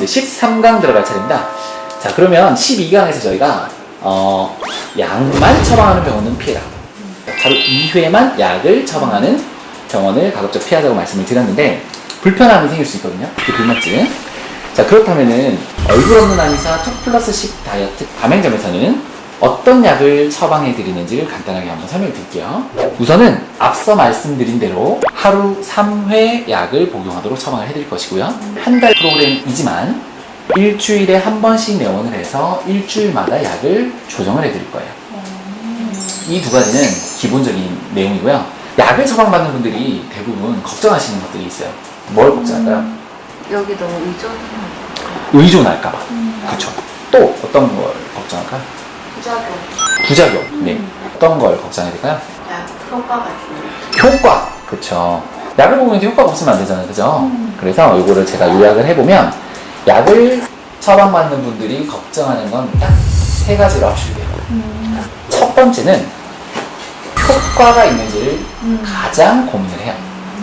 이제 13강 들어갈 차례입니다. 자, 그러면 12강에서 저희가 약만 처방하는 병원은 피해라. 하루 2회만 약을 처방하는 병원을 가급적 피하자고 말씀을 드렸는데 불편함이 생길 수 있거든요. 그 불면증. 자, 그렇다면은 얼굴 없는 한의사 2+10 다이어트 가맹점에서는 어떤 약을 처방해 드리는지를 간단하게 한번 설명해 드릴게요. 우선은 앞서 말씀드린 대로 하루 3회 약을 복용하도록 처방을 해 드릴 것이고요. 한 달 프로그램이지만 일주일에 한 번씩 내원을 해서 일주일마다 약을 조정을 해 드릴 거예요. 이 두 가지는 기본적인 내용이고요. 약을 처방받는 분들이 대부분 걱정하시는 것들이 있어요. 뭘 걱정할까요? 여기 너무 의존할까봐. 그렇죠. 또 어떤 걸 걱정할까요? 부작용. 부작용. 네. 어떤 걸 걱정해야 될까요? 약 효과가 있어요. 효과. 그렇죠. 약을 먹으면 효과가 없으면 안 되잖아요. 그죠? 그래서 이거를 제가 요약을 해보면 약을 처방받는 분들이 걱정하는 건 딱 세 가지로 합치면 돼요. 첫 번째는 효과가 있는지를 가장 고민을 해요.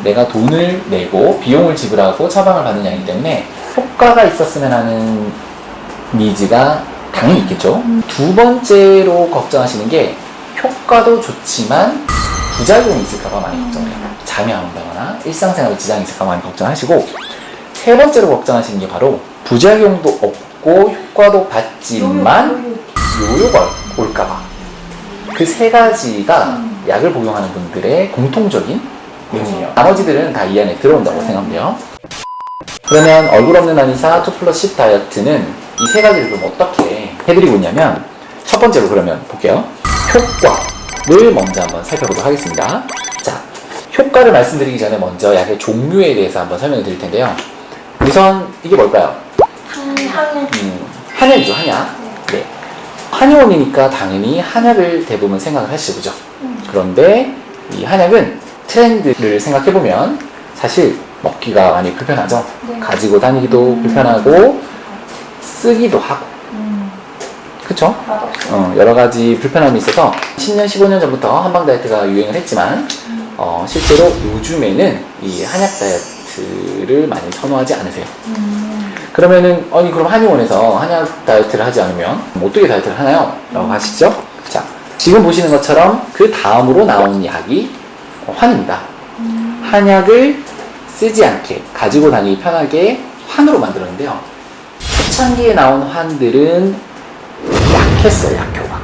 내가 돈을 내고 비용을 지불하고 처방을 받는 약이기 때문에 효과가 있었으면 하는 니즈가 당연히 있겠죠. 두 번째로 걱정하시는 게 효과도 좋지만 부작용이 있을까봐 많이 걱정해요. 잠이 안 온다거나 일상생활에 지장이 있을까 많이 걱정하시고, 세 번째로 걱정하시는 게 바로 부작용도 없고 효과도 받지만 요요가 올까봐. 그 세 가지가 약을 복용하는 분들의 공통적인 내용이에요. 나머지들은 다 이 안에 들어온다고 생각하면 돼요. 그러면 얼굴 없는 한의사 2+10 다이어트는 이 세 가지를 그럼 어떻게 해드리고 있냐면, 첫 번째로 그러면 볼게요. 효과를 먼저 한번 살펴보도록 하겠습니다. 자, 효과를 말씀드리기 전에 먼저 약의 종류에 대해서 한번 설명을 드릴 텐데요. 우선 이게 뭘까요? 한약이죠, 한약. 네. 한의원이니까 당연히 한약을 대부분 생각을 하시죠, 그죠? 그런데 이 한약은 트렌드를 생각해보면 사실 먹기가 많이 불편하죠. 네. 가지고 다니기도 불편하고 쓰기도 하고, 그쵸? 여러 가지 불편함이 있어서 10년, 15년 전부터 한방 다이어트가 유행을 했지만 실제로 요즘에는 이 한약 다이어트를 많이 선호하지 않으세요. 그러면은 그럼 한의원에서 한약 다이어트를 하지 않으면 어떻게 다이어트를 하나요? 라고 하시죠? 자, 지금 보시는 것처럼 그 다음으로 나온 약이 환입니다. 한약을 쓰지 않게 가지고 다니기 편하게 환으로 만들었는데요. 초창기에 나온 환들은 약했어요, 약효가.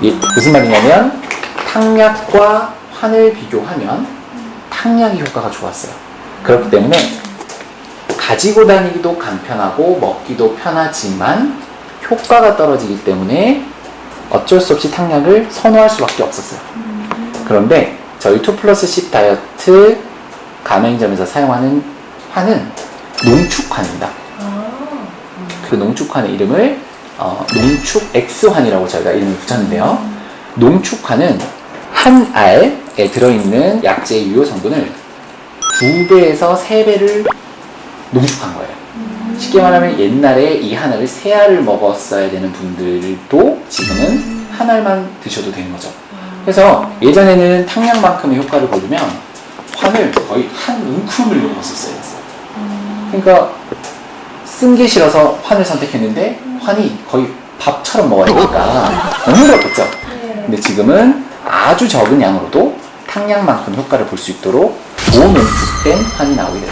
이게 무슨 말이냐면 탕약과 환을 비교하면 탕약이 효과가 좋았어요. 그렇기 때문에 가지고 다니기도 간편하고 먹기도 편하지만 효과가 떨어지기 때문에 어쩔 수 없이 탕약을 선호할 수밖에 없었어요. 그런데 저희 2+10 다이어트 가맹점에서 사용하는 환은 농축환입니다. 그 농축환의 이름을 농축 X환이라고 저희가 이름을 붙였는데요. 농축환은 한 알에 들어있는 약재의 유효 성분을 2배에서 3배를 농축한 거예요. 쉽게 말하면 옛날에 이 한 알을 3알을 먹었어야 되는 분들도 지금은 한 알만 드셔도 되는 거죠. 그래서 예전에는 탕약만큼의 효과를 보려면 환을 거의 한 움큼을 먹었었어요. 그러니까 쓴 게 싫어서 환을 선택했는데 환이 거의 밥처럼 먹어야 되니까 너무 힘들었겠죠. 근데 지금은 아주 적은 양으로도 탕약만큼 효과를 볼 수 있도록 고농축된 환이 나오게 돼요.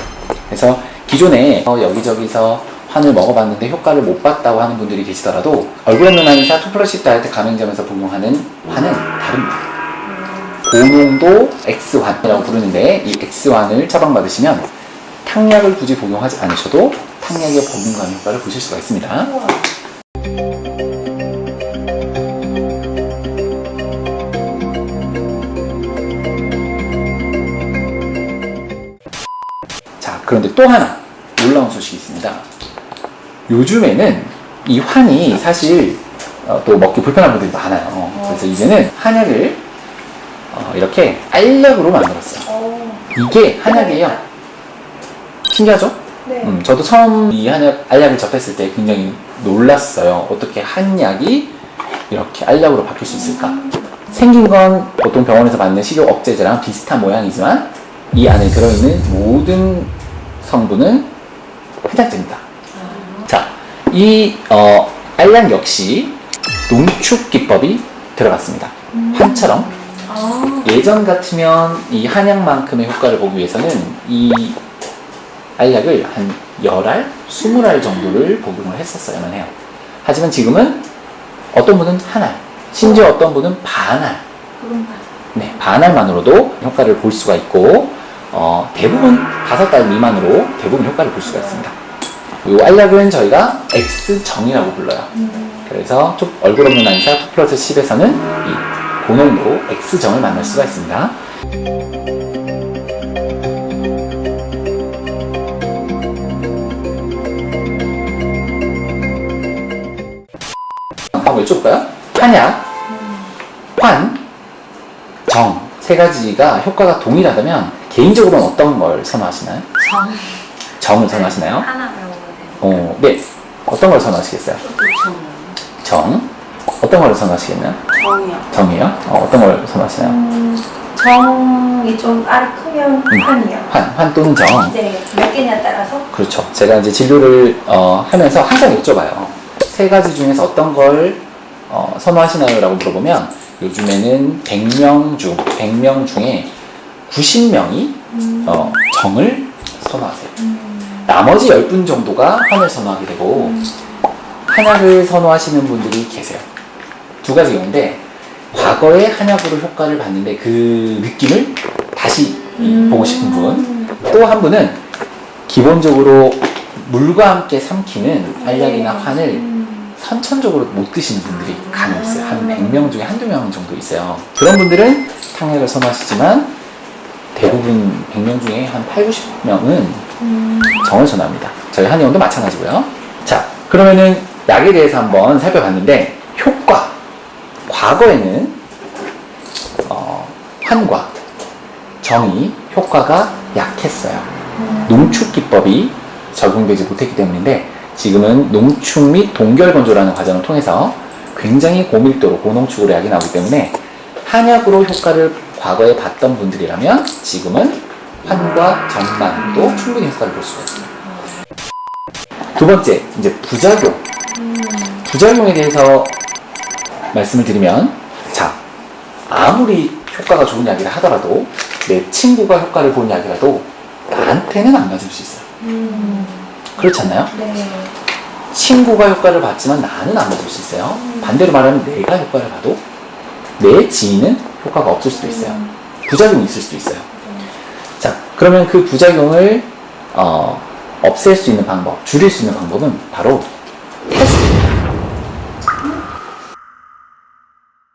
그래서 기존에 여기저기서 환을 먹어봤는데 효과를 못 봤다고 하는 분들이 계시더라도 얼굴 없는 한의사 2+10 다이어트 가맹점에서 복용하는 환은 다릅니다. 고농도 X환이라고 부르는데 이 X환을 처방받으시면 탕약을 굳이 복용하지 않으셔도 탕약의 복용감 효과를 보실 수가 있습니다. 자, 그런데 또 하나 놀라운 소식이 있습니다. 요즘에는 이 환이 사실 또 먹기 불편한 분들이 많아요. 그래서 이제는 한약을 이렇게 알약으로 만들었어요. 이게 한약이에요. 신기하죠? 네. 저도 처음 이 알약을 접했을 때 굉장히 놀랐어요. 어떻게 한약이 이렇게 알약으로 바뀔 수 있을까? 생긴 건 보통 병원에서 받는 식욕 억제제랑 비슷한 모양이지만 이 안에 들어있는 모든 성분은 해장제입니다. 이 알약 역시 농축 기법이 들어갔습니다. 환처럼 예전 같으면 이 한약만큼의 효과를 보기 위해서는 이 알약을 한 10알, 20알 정도를 복용을 했었어야만 해요. 하지만 지금은 어떤 분은 한 알, 심지어 어떤 분은 반알, 네, 반알만으로도 효과를 볼 수가 있고 대부분 5달 미만으로 대부분 효과를 볼 수가 있습니다. 이 알약은 저희가 X정이라고 불러요. 그래서 얼굴 없는 난사 2+10에서는 이 고농도 X정을 만날 수가 있습니다. 한번 여쭤볼까요? 한약, 환, 정 세 가지가 효과가 동일하다면 개인적으로는 어떤 걸 선호하시나요? 정을 선호하시나요? 하나 배워야 돼. 네. 어떤 걸 선호하시겠어요? 정. 어떤 걸 선호하시겠나요? 정이요. 정이요? 어떤 걸 선호하시나요? 정이 좀 알이 크면 환이요. 환 또는 정. 네, 몇 개냐에 따라서. 그렇죠. 제가 이제 진료를 하면서 항상 여쭤봐요. 세 가지 중에서 어떤 걸 선호하시나요? 라고 물어보면 요즘에는 100명 중에 90명이 정을 선호하세요. 나머지 10분 정도가 환을 선호하게 되고 한약을 선호하시는 분들이 계세요. 두 가지 경우인데 과거에 한약으로 효과를 봤는데 그 느낌을 다시 보고 싶은 분, 또 한 분은 기본적으로 물과 함께 삼키는 알약이나 환을 선천적으로 못 드시는 분들이 간혹 있어요. 한 100명 중에 한두 명 정도 있어요. 그런 분들은 탕약을 선호하시지만 대부분 100명 중에 한 80~90명은 정을 선호합니다. 저희 한의원도 마찬가지고요. 자, 그러면은 약에 대해서 한번 살펴봤는데 효과, 과거에는 환과 정이 효과가 약했어요. 농축 기법이 적용되지 못했기 때문인데 지금은 농축 및 동결건조라는 과정을 통해서 굉장히 고밀도로 고농축으로 약이 나오기 때문에 한약으로 효과를 과거에 봤던 분들이라면 지금은 환과 정만으로도 충분히 효과를 볼 수가 있습니다. 두 번째, 이제 부작용. 부작용에 대해서 말씀을 드리면, 자, 아무리 효과가 좋은 약이라 하더라도 내 친구가 효과를 본 약이라도 나한테는 안 맞을 수 있어요. 그렇지 않나요? 네. 친구가 효과를 봤지만 나는 안 맞을 수 있어요. 반대로 말하면 내가 효과를 봐도 내 지인은 효과가 없을 수도 있어요. 부작용이 있을 수도 있어요. 자, 그러면 그 부작용을 없앨 수 있는 방법, 줄일 수 있는 방법은 바로 테스트입니다.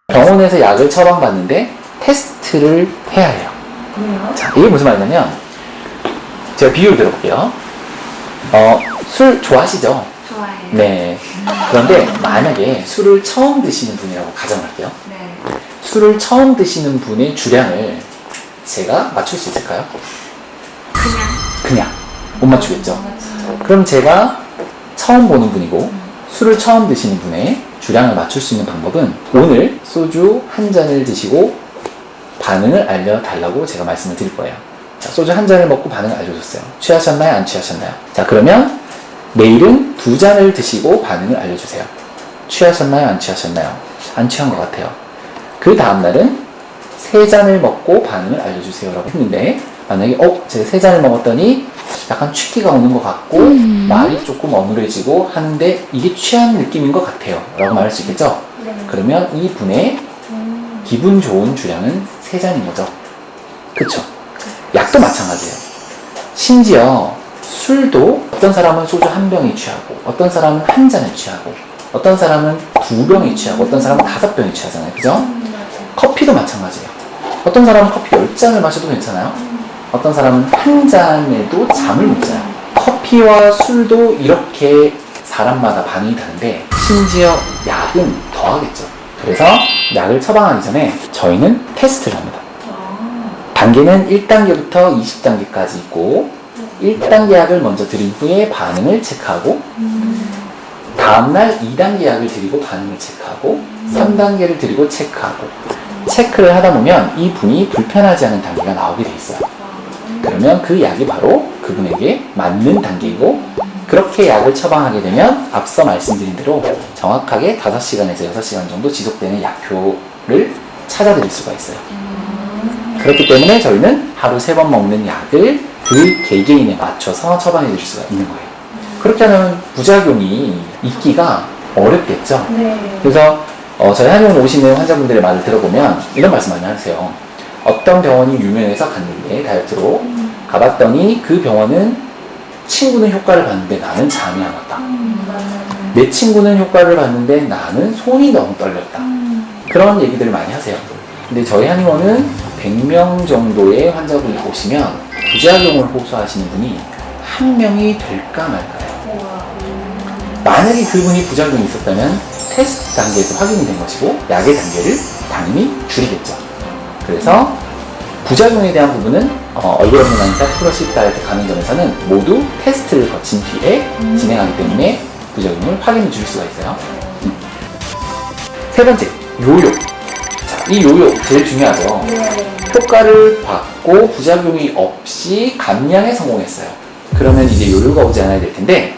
병원에서 약을 처방받는데 테스트를 해야 해요. 자, 이게 무슨 말이냐면 제가 비유를 들어볼게요. 술 좋아하시죠? 좋아해요. 네. 그런데 만약에 술을 처음 드시는 분이라고 가정할게요. 네. 술을 처음 드시는 분의 주량을 제가 맞출 수 있을까요? 그냥 못 맞추겠죠. 그럼 제가 처음 보는 분이고 술을 처음 드시는 분의 주량을 맞출 수 있는 방법은 오늘 소주 한 잔을 드시고 반응을 알려달라고 제가 말씀을 드릴 거예요. 자, 소주 한 잔을 먹고 반응을 알려줬어요. 취하셨나요? 안 취하셨나요? 자, 그러면 내일은 2잔을 드시고 반응을 알려주세요. 취하셨나요? 안 취하셨나요? 안 취한 것 같아요. 그 다음날은 3잔을 먹고 반응을 알려주세요 라고 했는데 만약에 제가 3잔을 먹었더니 약간 취기가 오는 것 같고 말이 조금 어눌해지고 하는데 이게 취한 느낌인 것 같아요 라고 말할 수 있겠죠? 네. 그러면 이 분의 기분 좋은 주량은 3잔인 거죠. 그쵸? 약도 마찬가지예요. 심지어 술도 어떤 사람은 소주 한 병에 취하고 어떤 사람은 한 잔에 취하고 어떤 사람은 2병에 취하고 어떤 사람은 5병에 취하잖아요. 그죠? 커피도 마찬가지예요. 어떤 사람은 커피 10잔을 마셔도 괜찮아요. 어떤 사람은 한 잔에도 잠을 못 자요. 커피와 술도 이렇게 사람마다 반응이 다른데 심지어 약은 더 하겠죠. 그래서 약을 처방하기 전에 저희는 테스트를 합니다. 단계는 1단계부터 20단계까지 있고 1단계 약을 먼저 드린 후에 반응을 체크하고 다음날 2단계 약을 드리고 반응을 체크하고 3단계를 드리고 체크하고 체크를 하다 보면 이 분이 불편하지 않은 단계가 나오게 돼 있어요. 그러면 그 약이 바로 그분에게 맞는 단계이고 그렇게 약을 처방하게 되면 앞서 말씀드린 대로 정확하게 5시간에서 6시간 정도 지속되는 약효를 찾아드릴 수가 있어요. 그렇기 때문에 저희는 하루 3번 먹는 약을 그 개개인에 맞춰서 처방해 드릴 수가 있는 거예요. 그렇게 하면 부작용이 있기가 어렵겠죠. 네. 그래서 저희 한의원 오시는 환자분들의 말을 들어보면 이런 말씀 많이 하세요. 어떤 병원이 유명해서 갔는데 다이어트로 가봤더니 그 병원은 친구는 효과를 봤는데 나는 잠이 안 왔다. 내 친구는 효과를 봤는데 나는 손이 너무 떨렸다. 그런 얘기들을 많이 하세요. 근데 저희 한의원은 100명 정도의 환자분이 오시면 부작용을 호소하시는 분이 한 명이 될까 말까요. 만약에 그분이 부작용이 있었다면 테스트 단계에서 확인이 된 것이고 약의 단계를 당연히 줄이겠죠. 그래서 부작용에 대한 부분은 얼굴 없는 한의사 프로십 다이어트 가맹점에서는 모두 테스트를 거친 뒤에 진행하기 때문에 부작용을 확인해 줄 수가 있어요. 세 번째, 요요. 자, 이 요요 제일 중요하죠. 효과를 받고 부작용이 없이 감량에 성공했어요. 그러면 이제 요요가 오지 않아야 될 텐데